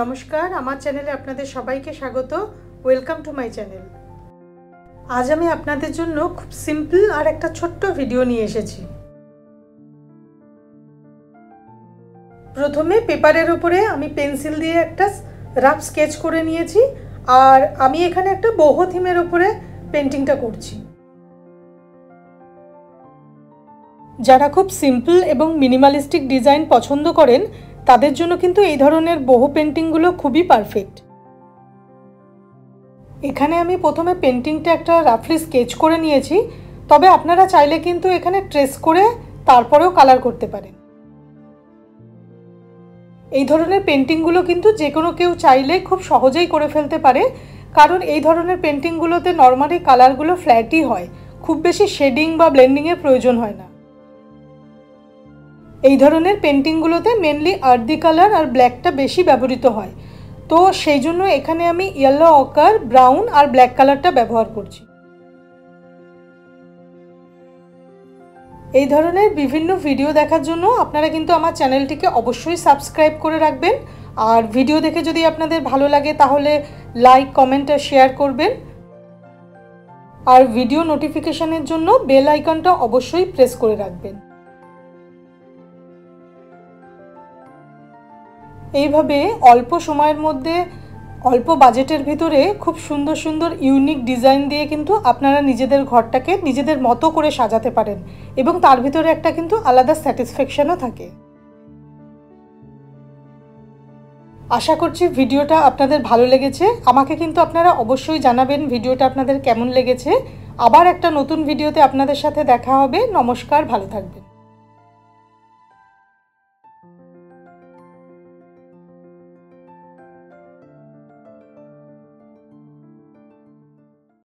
নমস্কার, আমার চ্যানেলে আপনাদের সবাইকে স্বাগত। Welcome to my channel. আজ আমি আপনাদের জন্য খুব সিম্পল আর একটা ছোট্ট ভিডিও নিয়ে এসেছি। প্রথমে পেপারের উপরে আমি পেন্সিল দিয়ে একটা রাফ স্কেচ করে নিয়েছি, আর আমি এখানে একটা বহু থিমের উপরে পেন্টিংটা করছি। যারা খুব সিম্পল এবং মিনিমালিস্টিক ডিজাইন পছন্দ করেন তাদের জন্য কিন্তু এই ধরনের বহু পেন্টিংগুলো খুবই পারফেক্ট। এখানে আমি প্রথমে পেন্টিংটা একটা রাফলি স্কেচ করে নিয়েছি, তবে আপনারা চাইলে কিন্তু এখানে ট্রেস করে তারপরেও কালার করতে পারেন। এই ধরনের পেন্টিংগুলো কিন্তু যে কোনো কেউ চাইলে খুব সহজেই করে ফেলতে পারে, কারণ এই ধরনের পেন্টিংগুলোতে নর্মালি কালারগুলো ফ্ল্যাটই হয়, খুব বেশি শেডিং বা ব্লেন্ডিংয়ের প্রয়োজন হয় না। এই ধরনের পেন্টিংগুলোতে মেনলি আর্দি কালার আর ব্ল্যাকটা বেশি ব্যবহৃত হয়, তো সেই জন্য এখানে আমি ইয়েলো অকার, ব্রাউন আর ব্ল্যাক কালারটা ব্যবহার করছি। এই ধরনের বিভিন্ন ভিডিও দেখার জন্য আপনারা কিন্তু আমার চ্যানেলটিকে অবশ্যই সাবস্ক্রাইব করে রাখবেন, আর ভিডিও দেখে যদি আপনাদের ভালো লাগে তাহলে লাইক, কমেন্ট আর শেয়ার করবেন, আর ভিডিও নোটিফিকেশনের জন্য বেল আইকনটা অবশ্যই প্রেস করে রাখবেন। এইভাবে অল্প সময়ের মধ্যে অল্প বাজেটের ভিতরে খুব সুন্দর সুন্দর ইউনিক ডিজাইন দিয়ে কিন্তু আপনারা নিজেদের ঘরটাকে নিজেদের মতো করে সাজাতে পারেন, এবং তার ভিতরে একটা কিন্তু আলাদা স্যাটিসফ্যাকশনও থাকে। আশা করছি ভিডিওটা আপনাদের ভালো লেগেছে। আমাকে কিন্তু আপনারা অবশ্যই জানাবেন ভিডিওটা আপনাদের কেমন লেগেছে। আবার একটা নতুন ভিডিওতে আপনাদের সাথে দেখা হবে। নমস্কার, ভালো থাকবেন।